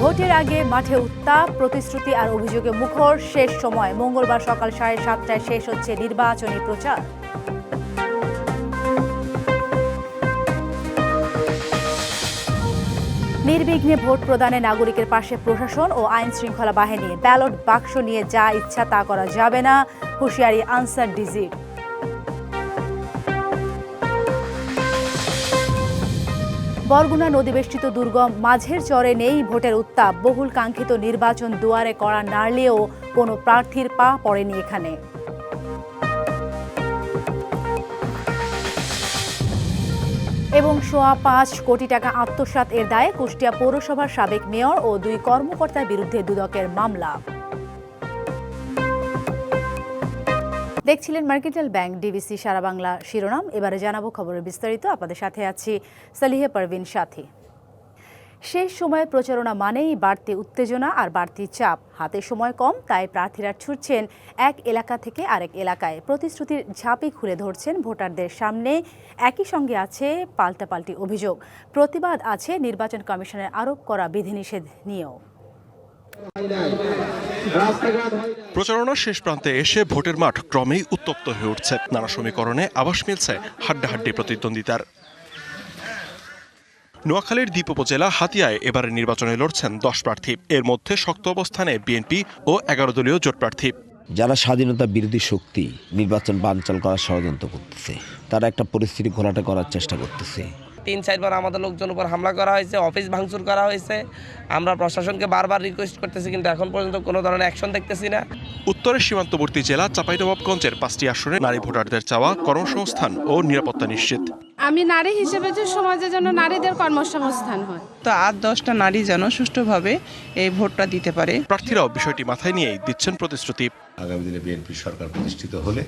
ভোটের আগে মাঠে উত্তাপ, প্রতিশ্রুতি আর অভিযোগে মুখর শেষ সময়। মঙ্গলবার সকাল 7:30টায় শেষ হচ্ছে নির্বাচনী প্রচার। নির্বিঘ্নে ভোট প্রদানে নাগরিকের পাশে প্রশাসন ও আইন শৃঙ্খলা বাহিনী। ব্যালট বাক্স নিয়ে যা ইচ্ছা তা করা যাবে না, হুঁশিয়ারি আনসার ডিজির। বরগুনা নদীবেষ্টিত দুর্গম মাঝের চরে নেই ভোটের উত্তাপ। বহুল কাঙ্ক্ষিত নির্বাচন দুয়ারে কড়া নাড়লেও কোনো প্রার্থীর পা পড়েনি এখানে। এবং ৫.৫ কোটি টাকা আত্মসাৎ এর দায়ে কুষ্টিয়া পৌরসভার সাবেক মেয়র ও ২ কর্মকর্তার বিরুদ্ধে দুদকের মামলা। দেখছিলেন মার্কেটাল ব্যাংক ডিবিসি সারা বাংলা শিরোনাম। এবারে জানাবো খবরের বিস্তারিত। আপনাদের সাথে আছি সালিহে পারভিন সাথী। শেষ সময়ে প্রচারণা মানেই বাড়তি উত্তেজনা আর বাড়তি চাপ। হাতে সময় কম, তাই প্রার্থীরা ছুটছেন এক এলাকা থেকে আরেক এলাকায়। প্রতিশ্রুতির ঝাঁপি খুলে ধরছেন ভোটারদের সামনে। একই সঙ্গে আছে পাল্টাপাল্টি অভিযোগ, প্রতিবাদ আছে নির্বাচন কমিশনের আরোপ করা বিধিনিষেধ নিয়েও। প্রচারণার শেষ প্রান্তে এসে ভোটের মাঠ ক্রমেই উত্তপ্ত হয়ে উঠছে। নানা সমীকরণে আভাস মিলছে হাড্ডাহাড্ডি প্রতিদ্বন্দ্বিতার। নোয়াখালীর দ্বীপ উপজেলা হাতিয়ায় এবারে নির্বাচনে লড়ছেন 10 প্রার্থী। এর মধ্যে শক্ত অবস্থানে বিএনপি ও 11 দলীয় জোট প্রার্থী। যারা স্বাধীনতা বিরোধী শক্তি নির্বাচন বানচাল করার ষড়যন্ত্র করতেছে, তারা একটা পরিস্থিতি ঘোলাটে করার চেষ্টা করতেছে। ৩-৪ বার আমাদের লোকজন উপর হামলা করা হয়েছে, অফিস ভাঙচুর করা হয়েছে। আমরা প্রশাসনকে বারবার রিকোয়েস্ট করতেছি, কিন্তু এখন পর্যন্ত কোনো ধরনের অ্যাকশন দেখতেছি না। উত্তরের সীমান্তবর্তী জেলা চাঁপাইনবাবগঞ্জের 5টি আসনে নারী ভোটারদের চাওয়া কর্মসংস্থান ও নিরাপত্তা নিশ্চিত। আমি নারী হিসেবে যে সমাজে যেন নারীদের কর্মসংস্থান হয়, তো 8-10টা নারী যেন সুষ্ঠুভাবে এই ভোটটা দিতে পারে। প্রার্থীরাও বিষয়টি মাথায় নিয়েই দিচ্ছেন প্রতিশ্রুতি। আগামী দিনে বিএনপি সরকার প্রতিষ্ঠিত হলে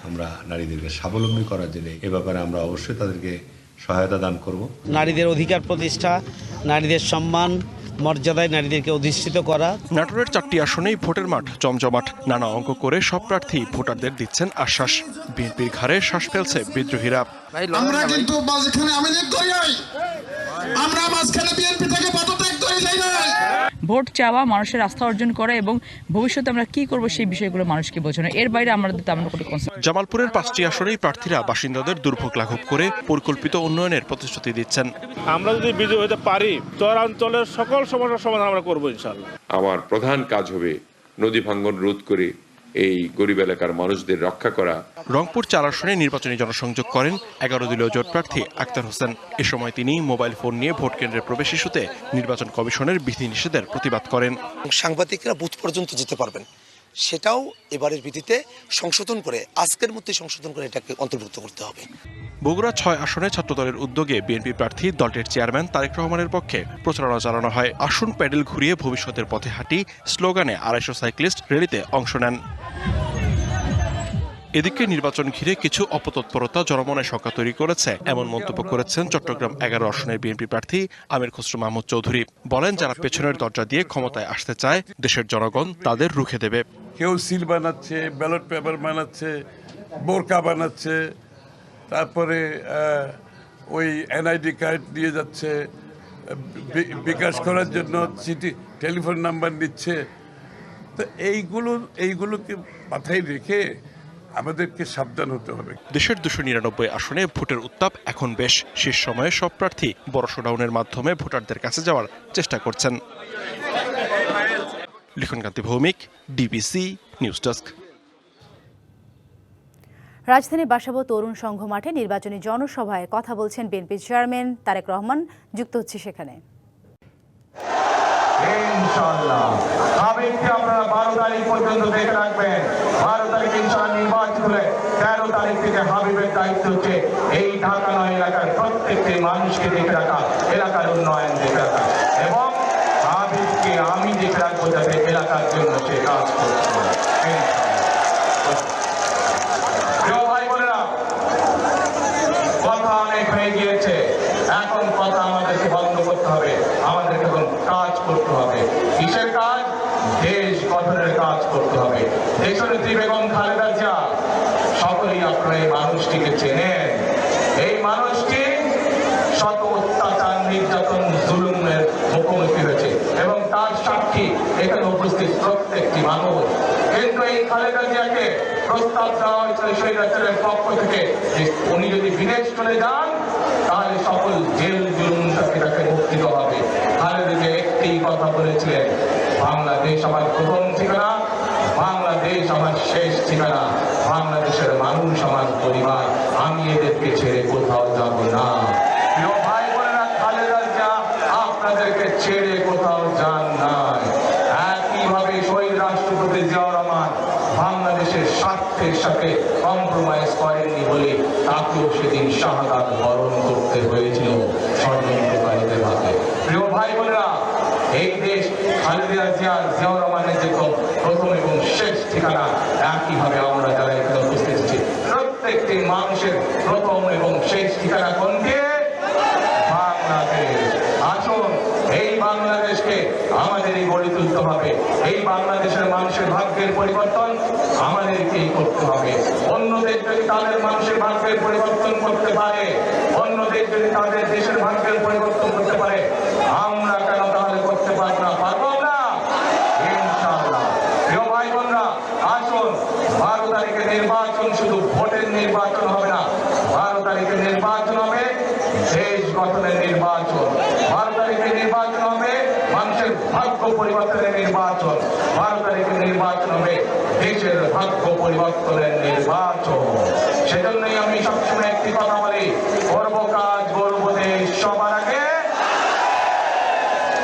আমরা নারীদেরকে স্বাবলম্বী করার জন্য এ ব্যাপারে আমরা অবশ্যই তাদেরকে সহায়তা দান করব। নারীদের অধিকার প্রতিষ্ঠা, নারীদের সম্মান মর্যাদায় নারীদেরকে অধিষ্ঠিত করা। নাটোরের 4টি আসনেই ভোটের মাঠ জমজমাট। নানা অঙ্ক করে সব প্রার্থী ভোটারদের দিচ্ছেন আশ্বাস। বিএনপির ঘাড়ে শ্বাস ফেলছে বিদ্রোহীরা। আমরা কিন্তু মাঝখানে আওয়ামী লীগ করি নাই, আমরা মাঝখানে বিএনপি থেকে পদত্যাগ করে যাই নাই। ভোট চাওয়া, মানুষের আস্থা অর্জন করা এবং ভবিষ্যতে আমরা কি করব সেই বিষয়গুলো মানুষকে বোঝানো, এর বাইরে আমাদের তেমন কোনো কনসেপ্ট। জামালপুরের 5টি আসনেই প্রার্থীরা বাসিন্দাদের দুর্ভোগ লাঘব করে পরিকল্পিত উন্নয়নের প্রতিশ্রুতি দিচ্ছেন। আমরা যদি বিজয়ী হতে পারি, চরাঞ্চলের সকল সমস্যার সমাধান আমরা করব ইনশাআল্লাহ। আমার প্রধান কাজ হবে নদী ভাঙ্গন রোধ করে এই গরিব এলাকার মানুষদের রক্ষা করা। রংপুর 4 আসনে নির্বাচনী জনসংযোগ করেন 11 দলীয় জোট প্রার্থী আক্তার হোসেন। এ সময় তিনি মোবাইল ফোন নিয়ে ভোট কেন্দ্রের প্রবেশ ইস্যুতে নির্বাচন কমিশনের বিধিনিষেধের প্রতিবাদ করেন। সাংবাদিকরা বুথ পর্যন্ত যেতে পারবেন, সেটাও এবারের বিধিতে সংশোধন করে, আজকের মধ্যে সংশোধন করে এটাকে অন্তর্ভুক্ত করতে হবে। বগুড়া 6 আসনে ছাত্রদলের উদ্যোগে বিএনপি প্রার্থী দলটির চেয়ারম্যান তারেক রহমানের পক্ষে প্রচারণা চালানো হয়। আসন প্যাডেল ঘুরিয়ে ভবিষ্যতের পথে হাঁটি স্লোগানে 250 সাইক্লিস্ট র্যালিতে অংশ নেন। এদিকে নির্বাচন ঘিরে কিছু অপতৎপরতা জনমনে শঙ্কা তৈরি করেছে, এমন মন্তব্য করেছেন চট্টগ্রাম 11 আসনের বিএনপি প্রার্থী আমির খসরু মাহমুদ চৌধুরী। বলেন, যারা পেছনের দরজা দিয়ে ক্ষমতায় আসতে চায়, দেশের জনগণ তাদের রুখে দেবে। কেউ সিল বানাচ্ছে, ব্যালট পেপার বানাচ্ছে, বোরকা বানাচ্ছে, তারপরে ওই এনআইডি কার্ড দিয়ে যাচ্ছে, বিকাশ করার জন্য চিঠি টেলিফোন নাম্বার নিচ্ছে। তো এইগুলোকে মাথায় রেখে আমাদেরকে সাবধান হতে হবে। দেশের 299 আসনে ভোটের উত্তাপ এখন বেশ। শেষ সময়ে সব প্রার্থী বড় শোডাউনের মাধ্যমে ভোটারদের কাছে যাওয়ার চেষ্টা করছেন। লিখনকান্তি ভৌমিক, ডিবিসি নিউজ ডেস্ক। রাজধানীর বাসাবো তরুণ সংঘ মাঠে নির্বাচনী জনসভায় কথা বলছেন বিএনপি চেয়ারম্যান তারেক রহমান। যুক্ত হচ্ছে সেখানে। ইনশাআল্লাহ আবেগকে আপনারা 12 তারিখ পর্যন্ত দেখে রাখবেন। 12 তারিখ ইনশাআল্লাহ নির্বাচিত হলে 13 তারিখ থেকে হাবিবের দায়িত্ব হচ্ছে এই ঢাকা নয় এলাকার প্রত্যেকটি মানুষকে দেখে রাখা, এলাকার উন্নয়ন দেখে রাখা, এবং হাবিবকে আমি দেখে রাখবো যাতে এলাকার জন্য সে কাজ করছে। ভাই বোনেরা, কথা অনেক হয়ে গিয়েছে, এখন কথা আমাদেরকে বন্ধ করতে হবে। আমাদেরকে এখন কাজ করতে হবে। কিসের কাজ? দেশ গঠনের কাজ করতে হবে। দেশনেত্রী বেগম খালেদা জিয়া, সকলেই আপনারা এই মানুষটিকে চেনেন। এই মানুষটি শত অত্যাচার, নির্যাতন, জুলুমের মুখোমুখি হয়েছে এবং তার সাক্ষী এখানে উপস্থিত প্রত্যেকটি মানুষ। কিন্তু এই খালেদা জিয়াকে প্রস্তাব দেওয়া হয়েছিল স্বৈরাচারের পক্ষ থেকে যে উনি যদি বিদেশ চলে যান তাহলে সকল জেল জুলুম থেকে তাকে মুক্তি দেওয়া হবে। খালেদা জিয়া একটি কথা বলেছিলেন, বাংলাদেশ আমার প্রথম ঠিকানা, বাংলাদেশ আমার শেষ ঠিকানা, বাংলাদেশের মানুষ আমার পরিবার, আমি এদেরকে ছেড়ে কোথাও যাব না। প্রিয় ভাই বোনেরা, খালেদা জিয়া আপনাদেরকে ছেড়ে কোথাও যান নাই। একইভাবে শহীদ রাষ্ট্রপতি জিয়াউর রহমান বাংলাদেশের স্বার্থের সাথে কম্প্রোমাইজ করেননি বলে তাকেও সেদিন শাহাদাত বরণ করতে হয়েছিল ষড়যন্ত্রকারীদের হাতে। প্রিয় ভাই বোনেরা, এই দেশ খালেদা জিয়া জিয়াউর রহমানের যে প্রথম এবং শেষ ঠিকানা, একইভাবে আমরা যারা এখানে উপস্থিত আছি প্রত্যেকটি মানুষের প্রথম এবং শেষ ঠিকানা কোনটি? বাংলাদেশ। আসুন এই বাংলাদেশকে আমাদেরই গড়ে তুলতে হবে। এই বাংলাদেশের মানুষের ভাগ্যের পরিবর্তন আমাদেরকেই করতে হবে। অন্য দেশ যদি তাদের মানুষের ভাগ্যের পরিবর্তন করতে পারে, অন্য দেশ যদি তাদের দেশের ভাগ্যের পরিবর্তন করতে পারে, আমরা কেন তাহলে করতে পারবো না? পারবো না ইনশাআল্লাহ। প্রিয় ভাই বোনরা, আসুন 12 তারিখে নির্বাচন শুধু ভোটের নির্বাচন হবে না, 12 তারিখে নির্বাচন হবে দেশ গঠনের নির্বাচন। 12 তারিখে নির্বাচন হবে মানুষের ভাগ্য পরিবর্তনের নির্বাচন। 12 তারিখে নির্বাচন হবে দেশের ভাগ্য পরিবর্তনের নির্বাচন। সেজন্যই আমি সবসময় একটি কথা বলি, করব কাজ করব দেশ সবার আগে।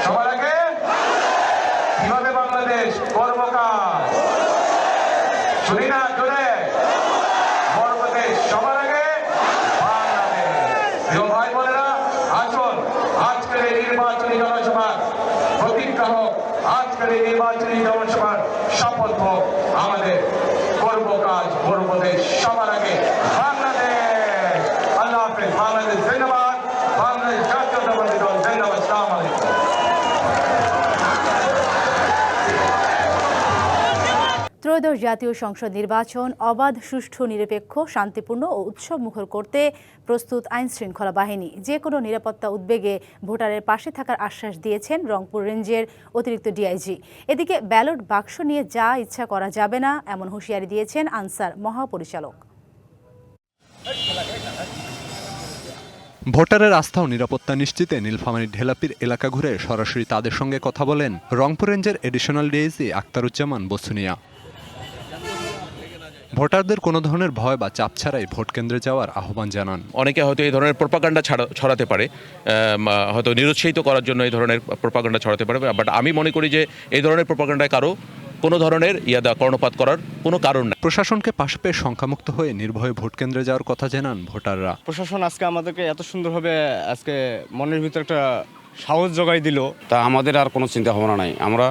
সবার আগে কিভাবে বাংলাদেশ করব কাজ? শুনি না জোরে, করব দেশ সবার আগে বাংলাদেশ। প্রিয় ভাই বোনেরা, আসুন আজকের এই নির্বাচনী জনসভার প্রতিজ্ঞা হোক, আজকের এই নির্বাচনী জনসভার শপথ হোক আমাদের, করব কাজ করব দেশ সবার আগে বাংলাদেশ। আল্লাহ হাফেজ। বাংলাদেশ জিন্দাবাদ। বাংলাদেশ জাতীয়তাবাদী দল জিন্দাবাদ। আসসালামু আলাইকুম। ত্রয়োদশ জাতীয় সংসদ নির্বাচন অবাধ, সুষ্ঠু, নিরপেক্ষ, শান্তিপূর্ণ ও উৎসবমুখর করতে প্রস্তুত আইনশৃঙ্খলা বাহিনী। যে কোনো নিরাপত্তা উদ্বেগে ভোটারের পাশে থাকার আশ্বাস দিয়েছেন রংপুর রেঞ্জের অতিরিক্ত ডিআইজি। এদিকে ব্যালট বাক্স নিয়ে যা ইচ্ছা করা যাবে না, এমন হুঁশিয়ারি দিয়েছেন আনসার মহাপরিচালক। ভোটারের আস্থা ও নিরাপত্তা নিশ্চিতে নীলফামারী ঢেলাপির এলাকা ঘুরে সরাসরি তাদের সঙ্গে কথা বলেন রংপুর রেঞ্জের এডিশনাল ডিআইজি আক্তারুজ্জামান বসুনিয়া। ভোটারদের কোনো ধরনের ভয় বা চাপ ছাড়াই ভোট কেন্দ্রে যাওয়ার আহ্বান জানান। অনেকে হয়তো এই ধরনের প্রোপাগান্ডা ছড়াতে পারে, হয়তো নিরুৎসাহিত করার জন্য এই ধরনের প্রোপাগান্ডা ছড়াতে পারে, বাট আমি মনে করি যে এই ধরনের প্রোপাগান্ডায় কারো কোনো ধরনের কর্ণপাত করার কোনো কারণ নেই। প্রশাসনকে পাশে পেয়ে শঙ্কামুক্ত হয়ে নির্ভয়ে ভোট কেন্দ্রে যাওয়ার কথা জানান ভোটাররা। প্রশাসন আজকে আমাদেরকে এত সুন্দরভাবে আজকে মনের ভিতরে একটা সাহস জোগাই দিল, তা আমাদের আর কোনো চিন্তা ভাবনা নাই, আমরা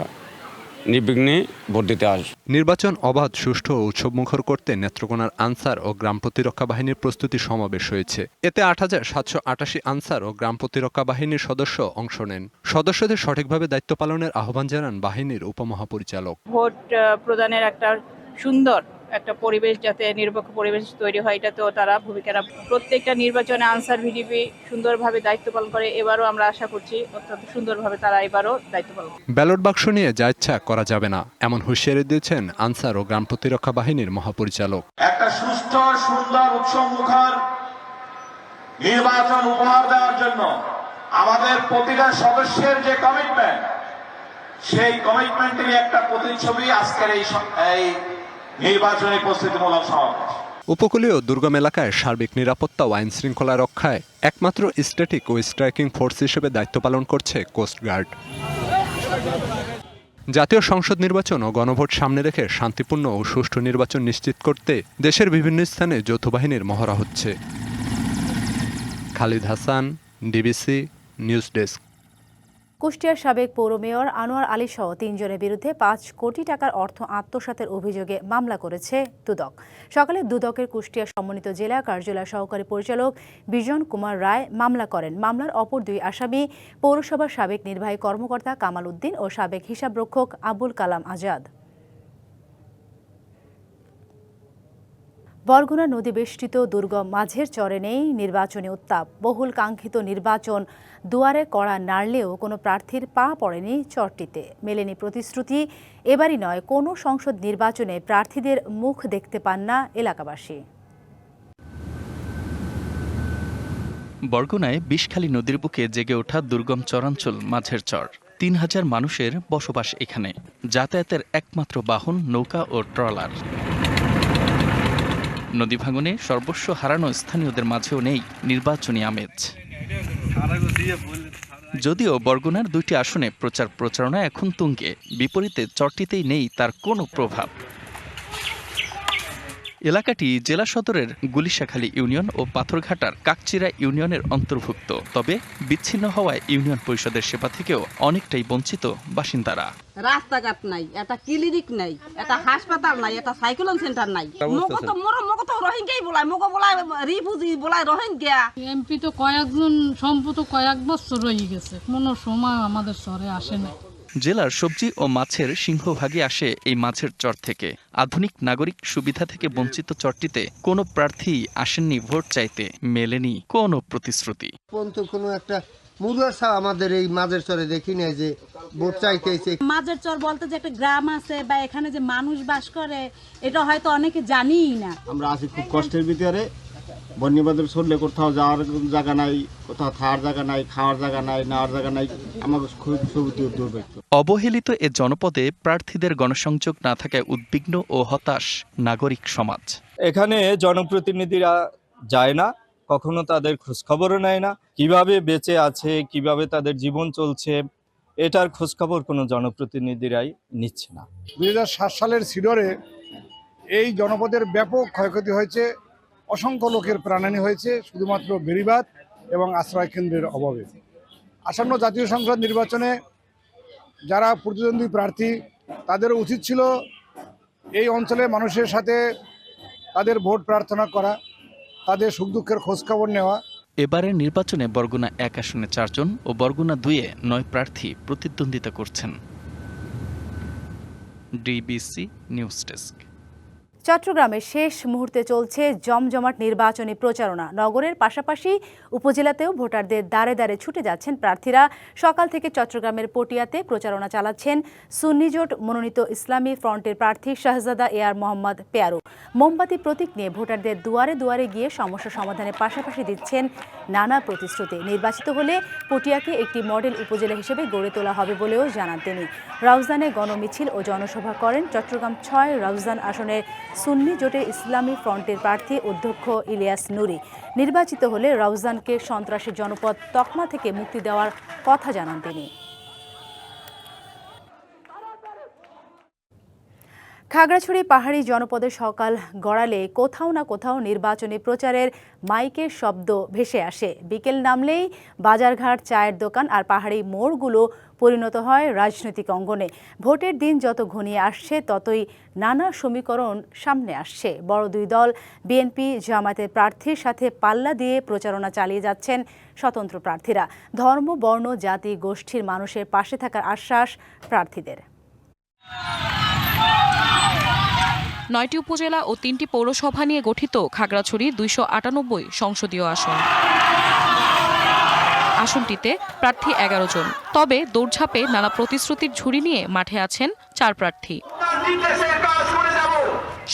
নির্বিঘ্নে ভোট দিতে আসব। নির্বাচন অবাধ, সুষ্ঠু ও উৎসবমুখর করতে নেত্রকোনার আনসার ও গ্রাম প্রতিরক্ষা বাহিনীর প্রস্তুতি সমাবেশ হয়েছে। এতে ৮৭৮৮ আনসার ও গ্রাম প্রতিরক্ষা বাহিনীর সদস্য অংশ নেন। সদস্যদের সঠিকভাবে দায়িত্ব পালনের আহ্বান জানান বাহিনীর উপমহাপরিচালক। ভোট প্রদানের একটা সুন্দর একটা পরিবেশ, যাতে নিরপেক্ষ পরিবেশ তৈরি হয়, এটাতেও তারা ভূমিকা প্রত্যেকটা নির্বাচনে আনসার ভিডিপি সুন্দরভাবে দায়িত্ব পালন করে। এবারও আমরা আশা করছি অত্যন্ত সুন্দরভাবে তারা এবারও দায়িত্ব পালন করে। ব্যালট বাক্স নিয়ে যা ইচ্ছা করা যাবে না, এমন হুঁশিয়ারি দিয়েছেন আনসার ও গ্রাম প্রতিরক্ষা বাহিনীর মহাপরিচালক। একটা সুস্থ, সুন্দর, উৎসবমুখর নির্বাচন উপহার দেওয়ার জন্য আমাদের প্রতিটা সদস্যের যে কমিটমেন্ট, সেই কমিটমেন্টেরই একটা প্রতিচ্ছবি আজকের এই নির্বাচনী প্রস্তুতিমূলক সমাবেশ। উপকূলীয় দুর্গম এলাকায় সার্বিক নিরাপত্তা ও আইন শৃঙ্খলা রক্ষায় একমাত্র স্ট্যাটিক ও স্ট্রাইকিং ফোর্স হিসেবে দায়িত্ব পালন করছে কোস্টগার্ড। জাতীয় সংসদ নির্বাচন ও গণভোট সামনে রেখে শান্তিপূর্ণ ও সুষ্ঠু নির্বাচন নিশ্চিত করতে দেশের বিভিন্ন স্থানে যৌথ বাহিনীর মহড়া হচ্ছে। Khalid Hasan, DBC news desk. কুষ্টিয়ার সাবেক পৌর মেয়র আনোয়ার আলী সহ ৩ জনের বিরুদ্ধে ৫ কোটি টাকার অর্থ আত্মসাতের অভিযোগে মামলা করেছে দুদক। সকালে দুদকের কুষ্টিয়া সমন্বিত জেলা কার্যালয় সহকারী পরিচালক বিজন কুমার রায় মামলা করেন। মামলার অপর 2 আসামি পৌরসভার সাবেক নির্বাহী কর্মকর্তা কামাল উদ্দিন ও সাবেক হিসাবরক্ষক আবুল কালাম আজাদ। বরগুনা নদী বেষ্টিত দুর্গম মাঝের চরে নেই নির্বাচনী উত্তাপ। বহুল কাঙ্ক্ষিত নির্বাচন দুয়ারে কড়া নাড়লেও কোনো প্রার্থীর পা পড়েনি চরটিতে। মেলেনি প্রতিশ্রুতি, এবারই নয় কোনো সংসদ নির্বাচনে প্রার্থীদের মুখ দেখতে পান না এলাকাবাসী। বরগুনায় বিষখালী নদীর বুকে জেগে ওঠা দুর্গম চরাঞ্চল মাঝের চর। ৩,০০০ মানুষের বসবাস এখানে। যাতায়াতের একমাত্র বাহন নৌকা ও ট্রলার। নদী ভাঙনে সর্বস্ব হারানো স্থানীয়দের মাঝেও নেই নির্বাচনী আমেজ। যদিও বরগুনার ২টি আসনে প্রচারণা এখন তুঙ্গে, বিপরীতে চরটিতেই নেই তার কোনো প্রভাব। এলাকাটি জেলা সদরের গুলিশাখালী ইউনিয়ন ও পাথরঘাটার কাকচিরা ইউনিয়নের অন্তর্ভুক্ত। তবে বিচ্ছিন্ন হওয়ায় ইউনিয়ন পরিষদের সেবা থেকেও অনেকটাই বঞ্চিত বাসিন্দারা। রাস্তাঘাট নাই, একটা ক্লিনিক নাই, একটা হাসপাতাল নাই, একটা সাইক্লোন সেন্টার নাই। মগো তো রোহিঙ্গাই বলায়, মগো বলায় রিফিউজি বলায় রোহিঙ্গা। এমপি তো কয়েকজন সম্ভবত কয়েক বছর রয়ে গেছে, কোনো সময় আমাদের শহরে আসে না। জেলার সবজি ও মাছের সিংহভাগই আসে এই মাছের চর থেকে। আধুনিক নাগরিক সুবিধা থেকে বঞ্চিত চরটিতে কোনো প্রার্থী আসেননি ভোট চাইতে, মেলেনি কোনো প্রতিশ্রুতি। কোনো একটা মুরুয়াশা আমাদের এই মাঝের চরে দেখি নাই যে ভোট চাইতেছে। মাঝের চর বলতে যে একটা গ্রাম আছে বা এখানে যে মানুষ বাস করে, এটা হয়তো অনেকে জানিই না। আমরা আছি খুব কষ্টের ভিতরে। বন্যবাদের চললে কোথাও যাওয়ার জায়গা নাই, কোথাও থাকার জায়গা নাই, খাওয়ার জায়গা নাই, নেওয়ার জায়গা নাই। আমাদের খুব দুর্ভাগ্য। অবহেলিত এ জনপদে প্রার্থীদের গণসংযোগ না থাকায় উদ্বিগ্ন ও হতাশ নাগরিক সমাজ। এখানে জনপ্রতিনিধিরা যায় না, কখনো তাদের খোঁজখবরও নেয় না। কিভাবে বেঁচে আছে, কিভাবে তাদের জীবন চলছে, এটার খোঁজখবর কোনো জনপ্রতিনিধিরাই নিচ্ছে না। 2007 সালের সিডরে এই জনপদের ব্যাপক ক্ষয়ক্ষতি হয়েছে, অসংখ্য লোকের প্রাণহানি হয়েছে শুধুমাত্র বেড়িবাঁধ এবং আশ্রয় কেন্দ্রের অভাবে। আসন্ন জাতীয় সংসদ নির্বাচনে যারা প্রতিদ্বন্দ্বী প্রার্থী, তাদের উচিত ছিল এই অঞ্চলে মানুষের সাথে তাদের ভোট প্রার্থনা করা, তাদের সুখ দুঃখের খোঁজখবর নেওয়া। এবারের নির্বাচনে বরগুনা 1 আসনে 4 জন ও বরগুনা 2-এ 9 প্রার্থী প্রতিদ্বন্দ্বিতা করছেন। DBC news desk. চট্টগ্রামে শেষ মুহূর্তে চলছে জমজমাট নির্বাচনী প্রচারণা। নগরের পাশাপাশি উপজেলাতেও ভোটারদের দাঁড়ে দাঁড়ে ছুটে যাচ্ছেন প্রার্থীরা। সকাল থেকে চট্টগ্রামের পটিয়াতে প্রচারণা চালাচ্ছেন সুন্নি জোট মনোনীত ইসলামী ফ্রন্টের প্রার্থী শাহজাদা এয়ার মোহাম্মদ পেয়ারু। মোমবাতি প্রতীক নিয়ে ভোটারদের দুয়ারে দুয়ারে গিয়ে সমস্যা সমাধানের পাশাপাশি দিচ্ছেন নানা প্রতিশ্রুতি। নির্বাচিত হলে পটিয়াকে একটি মডেল উপজেলা হিসেবে গড়ে তোলা হবে বলেও জানান তিনি। রাউজানে গণমিছিল ও জনসভা করেন চট্টগ্রাম 6 রাউজান আসনের সুন্নি জোটের ইসলামী ফ্রন্টের প্রার্থী অধ্যক্ষ ইলিয়াস নুরি। নির্বাচিত হলে রাউজানকে সন্ত্রাসী জনপদ তকমা থেকে মুক্তি দেওয়ার কথা জানান তিনি। খাগড়াছড়ি পাহাড়ি জনপদে সকাল গড়ালে কোথাও না কোথাও নির্বাচনী প্রচারের মাইকের শব্দ ভেসে আসে। বিকেল নামলেই বাজারঘাট, চায়ের দোকান আর পাহাড়ি মোড়গুলো পরিণত হয় রাজনৈতিক অঙ্গনে। ভোটের দিন যত ঘনিয়ে আসছে ততই নানা সমীকরণ সামনে আসছে। বড় দুই দল বিএনপি জামায়াতের প্রার্থীর সাথে পাল্লা দিয়ে প্রচারণা চালিয়ে যাচ্ছেন স্বতন্ত্র প্রার্থীরা। ধর্ম, বর্ণ, জাতি, গোষ্ঠীর মানুষের পাশে থাকার আশ্বাস প্রার্থীদের। 9টি উপজেলা ও 3টি পৌরসভা নিয়ে গঠিত খাগড়াছড়ির 298 সংসদীয় আসন। আসনটিতে প্রার্থী 11 জন। তবে দৌড়ঝাঁপে নানা প্রতিশ্রুতির ঝুড়ি নিয়ে মাঠে আছেন 4 প্রার্থী।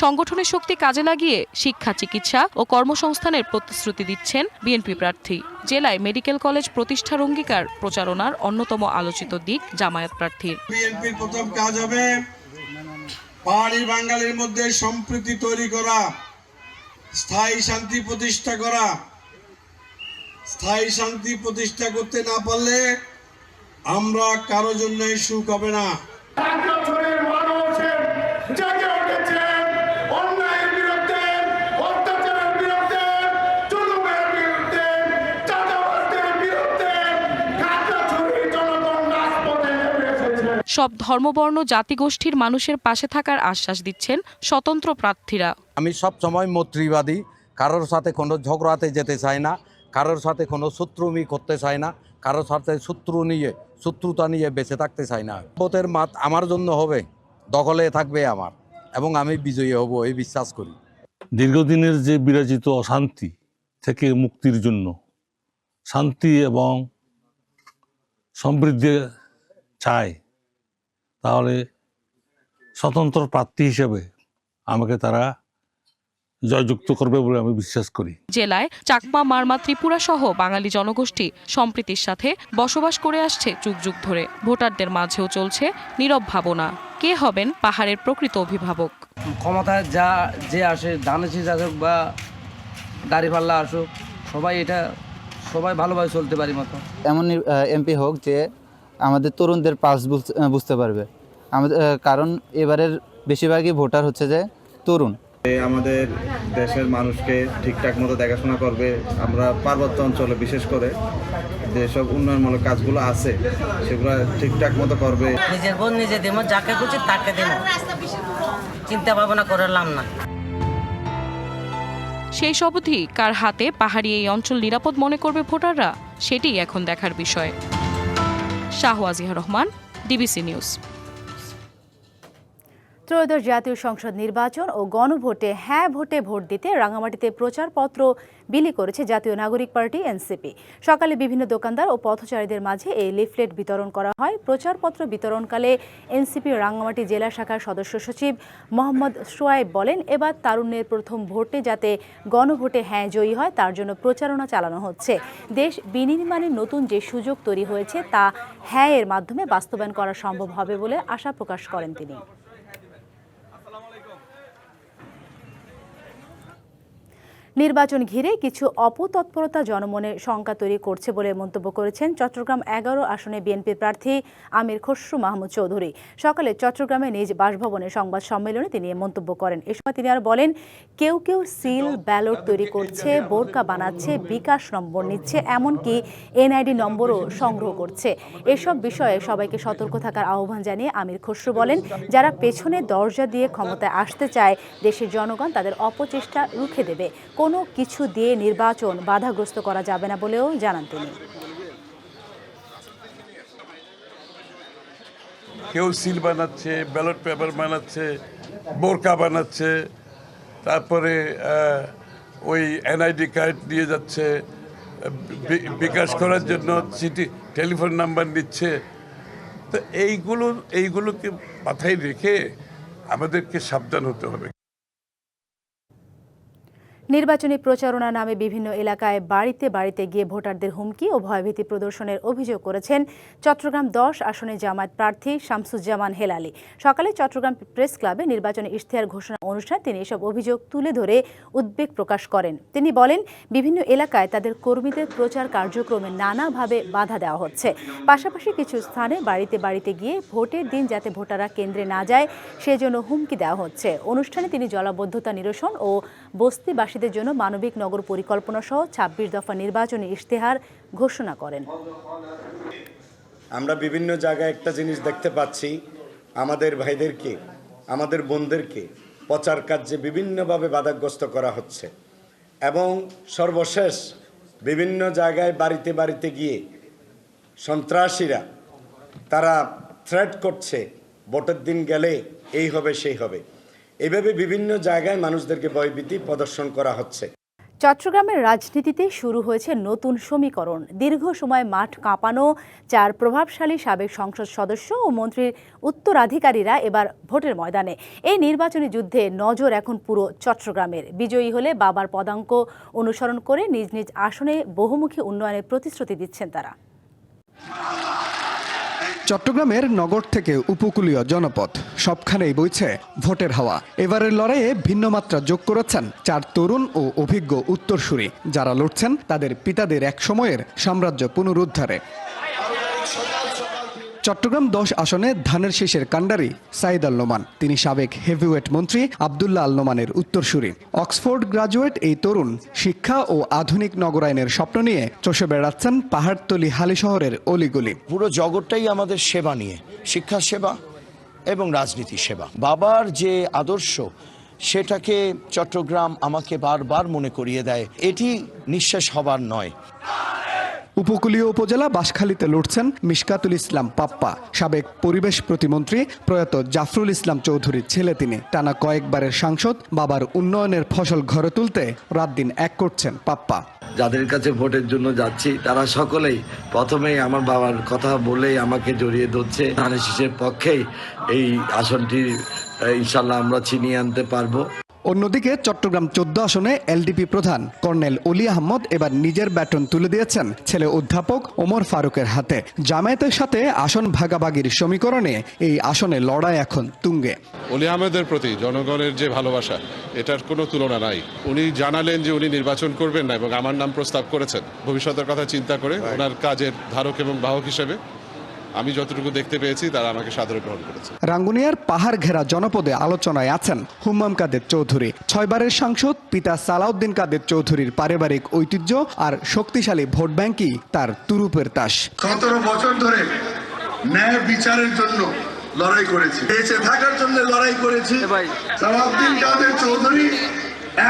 সংগঠনের শক্তি কাজে লাগিয়ে শিক্ষা, চিকিৎসা ও কর্মসংস্থানের প্রতিশ্রুতি দিচ্ছেন বিএনপি প্রার্থী। জেলায় মেডিকেল কলেজ প্রতিষ্ঠার অঙ্গীকার প্রচারণার অন্যতম আলোচিত দিক জামায়াত প্রার্থীর। বিএনপির প্রথম কাজ হবে পাহাড়ি বাঙালির মধ্যে সম্প্রীতি তৈরি করা, স্থায়ী শান্তি প্রতিষ্ঠা করা। স্থায়ী শান্তি প্রতিষ্ঠা করতে না পারলে আমরা কারো জন্যই সুখ হবে না। সব ধর্মবর্ণ, জাতিগোষ্ঠীর মানুষের পাশে থাকার আশ্বাস দিচ্ছেন স্বতন্ত্র প্রার্থীরা। আমি সব সময় মৈত্রীবাদী, কারোর সাথে কোনো ঝগড়াতে যেতে চাই না, কারোর সাথে কোনো শত্রুমি করতে চাই না, কারোর সাথে শত্রুতা নিয়ে বেঁচে থাকতে চাই না। ভোটের মাঠ আমার জন্য হবে, দখলে থাকবে আমার, এবং আমি বিজয়ী হব এই বিশ্বাস করি। দীর্ঘদিনের যে বিরাজিত অশান্তি থেকে মুক্তির জন্য, শান্তি এবং সমৃদ্ধি চায়, তাহলে স্বতন্ত্র প্রার্থী হিসেবে আমাকে তারা জয়যুক্ত করবে বলে আমি বিশ্বাস করি। জেলায় চাকমা, মারমা, ত্রিপুরা সহ বাঙালি জনগোষ্ঠী সম্প্রীতির সাথে বসবাস করে আসছে যুগ যুগ ধরে। ভোটারদের মাঝেও চলছে নীরব ভাবনা, কে হবেন পাহাড়ের প্রকৃত অভিভাবক। ক্ষমতায় যে আসে, ধানের আসুক বা দাঁড়িপাল্লা আসুক, সবাই ভালোভাবে চলতে পারি মতো। এমন এমপি হোক যে আমাদের তরুণদের পালস বুঝতে পারবে, কারণ এবারের বেশিরভাগই ভোটার হচ্ছে যে তরুণ। আমাদের দেশের মানুষকে ঠিকঠাক মতো দেখাশোনা করবে। আমরা পার্বত্য অঞ্চলে বিশেষ করে যেসব উন্নয়নমূলক কাজগুলো আছে সেগুলো ঠিকঠাক মতো করবে। নিজের বোন নিজে দেবো, যাকে খুঁজে তাকে দেবো, চিন্তা ভাবনা করলাম না। সেই শপথই কার হাতে পাহাড়ি এই অঞ্চল নিরাপদ মনে করবে ভোটাররা, সেটি এখন দেখার বিষয়। শাহওয়াজিয়া রহমান, ডিবিসি নিউজ। ত্রয়োদশ জাতীয় সংসদ নির্বাচন ও গণভোটে হ্যাঁ ভোটে ভোট দিতে রাঙামাটিতে প্রচারপত্র বিলি করেছে জাতীয় নাগরিক পার্টি এনসিপি। সকালে বিভিন্ন দোকানদার ও পথচারীদের মাঝে এই লিফলেট বিতরণ করা হয়। প্রচারপত্র বিতরণকালে এনসিপি রাঙামাটি জেলা শাখার সদস্য সচিব মোহাম্মদ সোয়াইব বলেন, এবার তারুণ্যের প্রথম ভোটে যাতে গণভোটে হ্যাঁ জয়ী হয় তার জন্য প্রচারণা চালানো হচ্ছে। দেশ বিনির্মাণের নতুন যে সুযোগ তৈরি হয়েছে তা হ্যাঁ এর মাধ্যমে বাস্তবায়ন করা সম্ভব হবে বলে আশা প্রকাশ করেন তিনি। নির্বাচন ঘিরে কিছু অপতৎপরতা জনমনে শঙ্কা তৈরি করছে বলে মন্তব্য করেছেন চট্টগ্রাম 11 আসনে বিএনপির প্রার্থী আমির খসরু মাহমুদ চৌধুরী। সকালে চট্টগ্রামে নিজ বাসভবনে সংবাদ সম্মেলনে তিনি মন্তব্য করেন। এ সময় তিনি আর বলেন, কেউ কেউ সিল ব্যালট তৈরি করছে, বোরকা বানাচ্ছে, বিকাশ নম্বর নিচ্ছে, এমনকি এনআইডি নম্বরও সংগ্রহ করছে। এসব বিষয়ে সবাইকে সতর্ক থাকার আহ্বান জানিয়ে আমির খসরু বলেন, যারা পেছনে দরজা দিয়ে ক্ষমতায় আসতে চায় দেশের জনগণ তাদের অপচেষ্টা রুখে দেবে। কোনো কিছু দিয়ে নির্বাচন বাধাগ্রস্ত করা যাবে না বলেও জানান তিনি। কেউ সিল বানাচ্ছে, ব্যালট পেপার বানাচ্ছে, বোরকা বানাচ্ছে, তারপরে ওই এনআইডি কার্ড দিয়ে যাচ্ছে, বিকাশ করার জন্য সিটি টেলিফোন নাম্বার নিচ্ছে। তো এইগুলোকে মাথায় রেখে আমাদেরকে সাবধান হতে হবে। নির্বাচনী প্রচারণা নামে বিভিন্ন এলাকায় বাড়িতে বাড়িতে গিয়ে ভোটারদের হুমকি ও ভয়ভীতি প্রদর্শনের অভিযোগ করেছেন চট্টগ্রাম 10 আসনে জামায়াত প্রার্থী শামসুজ্জামান হেলালি। সকালে চট্টগ্রাম প্রেস ক্লাবে নির্বাচনী ইশতেহার ঘোষণা অনুষ্ঠানে তিনি এসব অভিযোগ তুলে ধরে উদ্বেগ প্রকাশ করেন। তিনি বলেন, বিভিন্ন এলাকায় তাদের কর্মীদের প্রচার কার্যক্রমে নানাভাবে বাধা দেওয়া হচ্ছে। পাশাপাশি কিছু স্থানে বাড়িতে বাড়িতে গিয়ে ভোটের দিন যাতে ভোটাররা কেন্দ্রে না যায় সেজন্য হুমকি দেওয়া হচ্ছে। অনুষ্ঠানে তিনি জলাবদ্ধতা নিরসন ও বস্তিবাসী জন্য মানবিক নগর পরিকল্পনা সহ 26 দফা নির্বাচনী ইশতেহার ঘোষণা করেন। আমরা বিভিন্ন জায়গায় একটা জিনিস দেখতে পাচ্ছি, আমাদের ভাইদেরকে, আমাদের বোনদেরকে প্রচার কার্যে বিভিন্নভাবে বাধাগ্রস্ত করা হচ্ছে এবং সর্বশেষ বিভিন্ন জায়গায় বাড়িতে বাড়িতে গিয়ে সন্ত্রাসীরা তারা থ্রেট করছে, ভোটের দিন গেলে এই হবে সেই হবে। এভাবে বিভিন্ন জায়গায় মানুষদেরকে ভয়ভীতি প্রদর্শন করা হচ্ছে। চট্টগ্রামের রাজনীতিতে শুরু হয়েছে নতুন সমীকরণ। দীর্ঘ সময় মাঠ কাঁপানো 4 প্রভাবশালী সাবেক সংসদ সদস্য ও মন্ত্রীর উত্তরাধিকারীরা এবার ভোটের ময়দানে। এই নির্বাচনী যুদ্ধে নজর এখন পুরো চট্টগ্রামের। বিজয়ী হলে বাবার পদাঙ্ক অনুসরণ করে নিজ নিজ আসনে বহুমুখী উন্নয়নের প্রতিশ্রুতি দিচ্ছেন তারা। চট্টগ্রামের নগর থেকে উপকূলীয় জনপদ সবখানেই বইছে ভোটের হাওয়া। এবারের লড়াইয়ে ভিন্ন মাত্রা যোগ করেছেন 4 তরুণ ও অভিজ্ঞ উত্তরসূরি, যারা লড়ছেন তাদের পিতাদের এক সময়ের সাম্রাজ্য পুনরুদ্ধারে। চট্টগ্রাম 10 আসনে ধানের শীষের কাণ্ডারি সাইদ আল নোমান। তিনি সাবেক হেভিওয়েট মন্ত্রী আবদুল্লাহ আল নোমানের উত্তরসূরি। অক্সফোর্ড গ্রাজুয়েট এই তরুণ শিক্ষা ও আধুনিক নগরায়নের স্বপ্ন নিয়ে চষে বেড়াচ্ছেন পাহাড়তলি হালি শহরের অলিগলি। পুরো জগৎটাই আমাদের সেবা নিয়ে, শিক্ষা সেবা এবং রাজনীতি সেবা। বাবার যে আদর্শ সেটাকে চট্টগ্রাম আমাকে বারবার মনে করিয়ে দেয়, এটি নিঃশেষ হবার নয়। উপকূলীয় উপজেলা বাঁশখালীতে লড়ছেন মিশকাতুল ইসলাম পাপ্পা। সাবেক পরিবেশ প্রতিমন্ত্রী প্রয়াত জাফরুল ইসলাম চৌধুরীর ছেলে তিনি। টানা কয়েকবারের সাংসদ, বাবার উন্নয়নের ফসল ঘরে তুলতে রাত দিন এক করছেন পাপ্পা। যাদের কাছে ভোটের জন্য যাচ্ছি তারা সকলেই প্রথমেই আমার বাবার কথা বলেই আমাকে জড়িয়ে ধরছে। ধানের শীষের পক্ষেই এই আসনটি ইনশাল্লাহ আমরা ছিনিয়ে আনতে পারবো। অন্যদিকে চট্টগ্রাম 14 আসনে এলডিপি প্রধান কর্নেল অলি আহমদ এবার নিজের ব্যাটন তুলে দিয়েছেন ছেলে অধ্যাপক ওমর ফারুকের হাতে। জামায়াতের সাথে আসন ভাগাভাগির সমীকরণে এই আসনে লড়াই এখন তুঙ্গে। অলি আহমেদের প্রতি জনগণের যে ভালোবাসা, এটার কোনো তুলনা নাই। উনি জানালেন যে উনি নির্বাচন করবেন না এবং আমার নাম প্রস্তাব করেছেন ভবিষ্যতের কথা চিন্তা করে। ওনার কাজের ধারক এবং বাহক হিসেবে আমি যতটুকু দেখতে পেয়েছি তারা আমাকে সাদরে গ্রহণ করেছে। রাঙ্গুনিয়ার পাহাড় ঘেরা জনপদে আলোচনায় আছেন হুম্মাম কাদের চৌধুরী। 6 বারের সাংসদ পিতা সালাউদ্দিন কাদের চৌধুরীর পারিবারিক ঐতিহ্য আর শক্তিশালী ভোট ব্যাংকই তার তুরুপের তাস। 17 বছর ধরে ন্যায় বিচারের জন্য লড়াই করেছি, বেঁচে থাকার জন্য লড়াই করেছি। সালাউদ্দিন কাদের চৌধুরী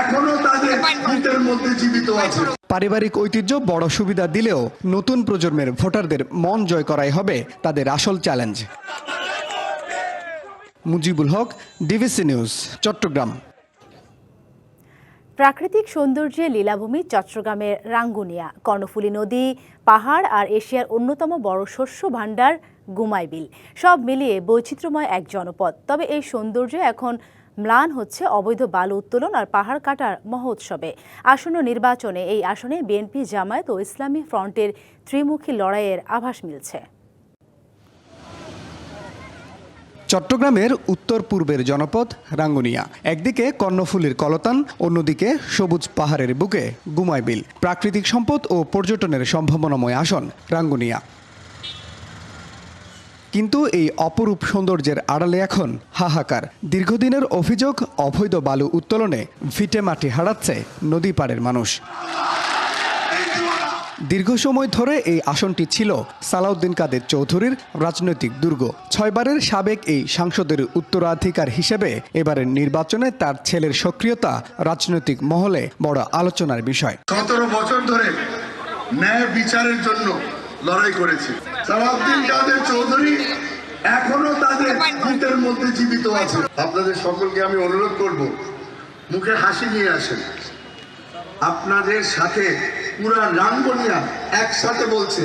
এখনো তাদের ভিতের মধ্যে জীবিত আছে। পারিবারিক ঐতিহ্য বড় সুবিধা দিলেও নতুন প্রজন্মের ভোটারদের মন জয় করাই হবে তাদের আসল challenge. Mujibul Haque, DVC news, Chittagong. প্রাকৃতিক সৌন্দর্যে লীলাভূমি চট্টগ্রামের রাঙ্গুনিয়া। কর্ণফুলী নদী, পাহাড় আর এশিয়ার অন্যতম বড় শস্য ভাণ্ডার গুমাইবিল, সব মিলিয়ে বৈচিত্র্যময় এক জনপদ। তবে এই সৌন্দর্য এখন ম্লান হচ্ছে অবৈধ বালু উত্তোলন আর পাহাড় কাটার মহোৎসবে। আসন্ন নির্বাচনে এই আসনে বিএনপি, জামায়াত ও ইসলামী ফ্রন্টের ত্রিমুখী লড়াইয়ের আভাস মিলছে। চট্টগ্রামের উত্তর পূর্বের জনপদ রাঙ্গুনিয়া। একদিকে কর্ণফুলীর কলতান, অন্যদিকে সবুজ পাহাড়ের বুকে গুমাইবিল। প্রাকৃতিক সম্পদ ও পর্যটনের সম্ভাবনাময় আসন রাঙ্গুনিয়া। কিন্তু এই অপরূপ সৌন্দর্যের আড়ালে এখন হাহাকার। দীর্ঘদিনের অভিযোগ, অবৈধ বালু উত্তোলনে ভিটে মাটি হারাচ্ছে নদী পাড়ের মানুষ। দীর্ঘ সময় ধরে এই আসনটি ছিল সালাউদ্দিন কাদের চৌধুরীর রাজনৈতিক দুর্গ। 6 বারের সাবেক এই সাংসদের উত্তরাধিকার হিসেবে এবারের নির্বাচনে তার ছেলের সক্রিয়তা রাজনৈতিক মহলে বড় আলোচনার বিষয়। 17 বছর ধরে ন্যায় বিচারের জন্য লড়াই করেছি। সালাউদ্দিন কাদের চৌধুরী এখনো তাদের ভিতের মধ্যে জীবিত আছে। আপনাদের সকলকে আমি অনুরোধ করব, মুখে হাসি নিয়ে আসেন। আপনাদের সাথে পুরা রাঙ্গুনিয়া একসাথে বলছে।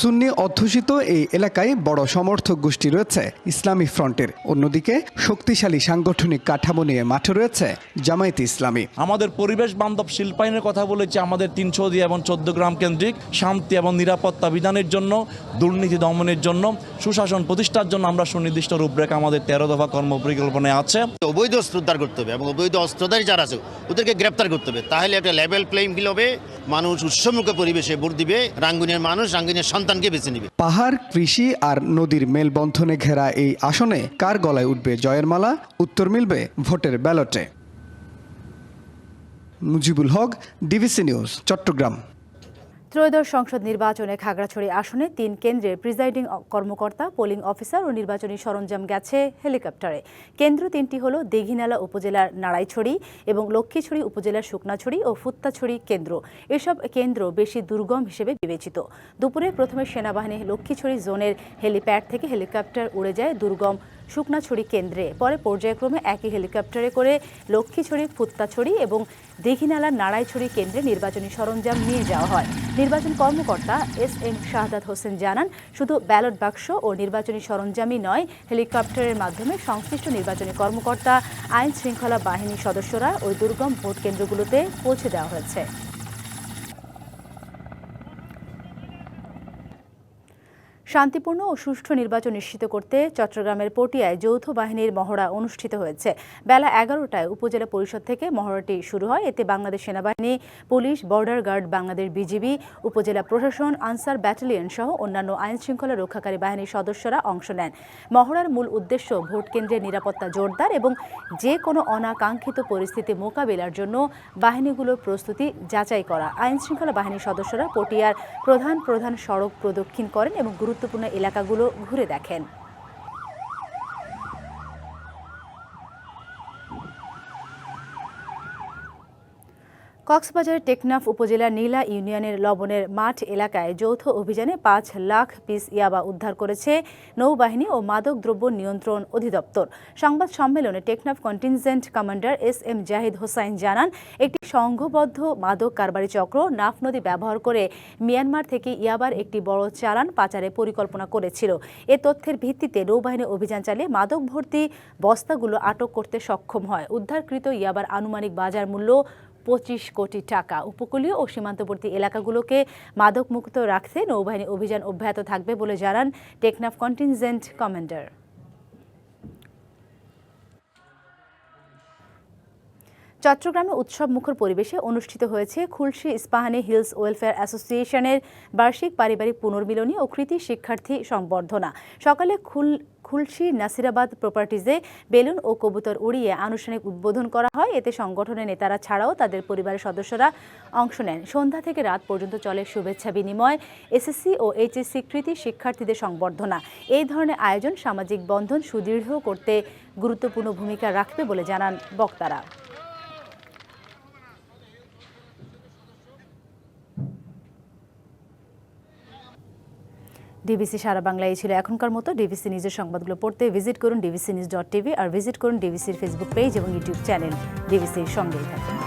সুন্নি অধ্যুষিত এই এলাকায় বড় সমর্থক গোষ্ঠী রয়েছে ইসলামী ফ্রন্টের। অন্যদিকে শক্তিশালী সাংগঠনিক কাঠামো নিয়ে মাঠে রয়েছে জামায়াতে ইসলামী। আমাদের পরিবেশ বান্ধব শিল্পায়নের কথা বলেছি। আমাদের 300 এবং 14 গ্রাম কেন্দ্রিক শান্তি এবং নিরাপত্তা বিধানের জন্য, দুর্নীতি দমনের জন্য, সুশাসন প্রতিষ্ঠার জন্য আমরা সুনির্দিষ্ট রূপরেখা আমাদের 13 দফা কর্মপরিকল্পনায় আছে। অবৈধ অস্ত্র উদ্ধার করতে হবে এবং অবৈধ অস্ত্রধারী যারা আছে ওদেরকে গ্রেপ্তার করতে হবে। তাহলে একটা লেভেল প্লেইং ফিল্ড হবে, মানুষ উৎসমুখ পরিবেশে ভোট দিবে। রাঙ্গুনিয়ার মানুষ রাঙ্গুনিয়ার সন্তানকে বেছে নেবে। পাহাড়, কৃষি আর নদীর মেলবন্ধনে ঘেরা এই আসনে কার গলায় উঠবে জয়ের মালা, উত্তর মিলবে ভোটের ব্যালটে। Mujibul Haque, DVC news, Chittagong. ত্রয়োদশ সংসদ নির্বাচনে খাগড়াছড়ি আসনে 3 কেন্দ্রের প্রিজাইডিং কর্মকর্তা, পোলিং অফিসার ও নির্বাচনী সরঞ্জাম গেছে হেলিকপ্টারে। কেন্দ্র 3টি হল দীঘিনালা উপজেলার নাড়াইছড়ি এবং লক্ষ্মীছড়ি উপজেলার শুকনাছড়ি ও ফুত্তাছড়ি কেন্দ্র। এসব কেন্দ্র বেশি দুর্গম হিসেবে বিবেচিত। দুপুরে প্রথমে সেনাবাহিনী লক্ষ্মীছড়ি জোনের হেলিপ্যাড থেকে হেলিকপ্টার উড়ে যায় দুর্গম শুকনাছড়ি কেন্দ্রে। পরে পর্যায়ক্রমে একই হেলিকপ্টারে করে লক্ষ্মীছড়ি, ফুত্তাছড়ি এবং দীঘিনালার নাড়াইছড়ি কেন্দ্রে নির্বাচনী সরঞ্জাম নিয়ে যাওয়া হয়। নির্বাচন কর্মকর্তা এস.এম. শাহাদাত হোসেন জানান, শুধু ব্যালট বাক্স ও নির্বাচনী সরঞ্জামই নয়, হেলিকপ্টারের মাধ্যমে সংশ্লিষ্ট নির্বাচনী কর্মকর্তা, আইন শৃঙ্খলা বাহিনীর সদস্যরা ওই দুর্গম ভোট কেন্দ্রগুলোতে পৌঁছে দেওয়া হয়েছে। শান্তিপূর্ণ ও সুষ্ঠু নির্বাচন নিশ্চিত করতে চট্টগ্রামের পটিয়ায় যৌথ বাহিনীর মহড়া অনুষ্ঠিত হয়েছে। বেলা 11টায় উপজেলা পরিষদ থেকে মহড়াটি শুরু হয়। এতে বাংলাদেশ সেনাবাহিনী, police, border guard, Bangladesh BGB, উপজেলা প্রশাসন, আনসার ব্যাটালিয়ন সহ অন্যান্য আইন শৃঙ্খলা রক্ষাকারী বাহিনীর সদস্যরা অংশ নেন। মহড়ার মূল উদ্দেশ্য ভোট কেন্দ্রের নিরাপত্তা জোরদার এবং যে কোনো অনাকাঙ্ক্ষিত পরিস্থিতি মোকাবিলার জন্য বাহিনীগুলোর প্রস্তুতি যাচাই করা। আইন শৃঙ্খলা বাহিনীর সদস্যরা পটিয়ার প্রধান সড়ক প্রদক্ষিণ করেন এবং গুরুত্বপূর্ণ এলাকাগুলো ঘুরে দেখেন। কক্সবাজারের টেকনাফ উপজেলার নীলা ইউনিয়নের লবণের মাঠ এলাকায় যৌথ অভিযানে 5 লাখ পিস ইয়াবা উদ্ধার করেছে নৌবাহিনী ও মাদক দ্রব্য নিয়ন্ত্রণ অধিদপ্তর। সংবাদ সম্মেলনে Teknaf contingent commander SM Zahid Hossain জানান, একটি সংঘবদ্ধ মাদক কারবারি চক্র নাফ নদী ব্যবহার করে মিয়ানমার থেকে ইয়াবার একটি বড় চালান পাচারের পরিকল্পনা করেছিল। এ তথ্যের ভিত্তিতে নৌবাহিনী অভিযান চালিয়ে মাদক ভর্তি বস্তাগুলো আটক করতে সক্ষম হয়। উদ্ধারকৃত ইয়াবার আনুমানিক বাজার মূল্য 25 কোটি টাকা। উপকূলীয় ও সীমান্তবর্তী এলাকাগুলোকে মাদকমুক্ত রাখতে নৌবাহিনী অভিযান অব্যাহত থাকবে বলে জানান টেকনাফ কন্টিনজেন্ট কমান্ডার। চট্টগ্রামে উৎসবমুখর পরিবেশে অনুষ্ঠিত হয়েছে খুলশী ইস্পাহানি হিলস ওয়েলফেয়ার অ্যাসোসিয়েশনের বার্ষিক পারিবারিক পুনর্মিলনী ও কৃতি শিক্ষার্থী সংবর্ধনা। সকালে খুলশী নাসিরাবাদ প্রপার্টিজে বেলুন ও কবুতর উড়িয়ে আনুষ্ঠানিক উদ্বোধন করা হয়। এতে সংগঠনের নেতারা ছাড়াও তাদের পরিবারের সদস্যরা অংশ নেন। সন্ধ্যা থেকে রাত পর্যন্ত চলে শুভেচ্ছা বিনিময়, SSC ও HSC কৃতি শিক্ষার্থীদের সংবর্ধনা। এই ধরনের আয়োজন সামাজিক বন্ধন সুদৃঢ় করতে গুরুত্বপূর্ণ ভূমিকা রাখবে বলে জানান বক্তারা। ডিবিসি সারা বাংলা এই ছিল এখনকার মতো। ডিবিসি নিউজের সংবাদগুলো পড়তে ভিজিট করুন dbcnews.tv আর ভিজিট করুন ডিবিসির ফেসবুক পেজ এবং ইউটিউব চ্যানেল। ডিবিসির সঙ্গেই থাকুন।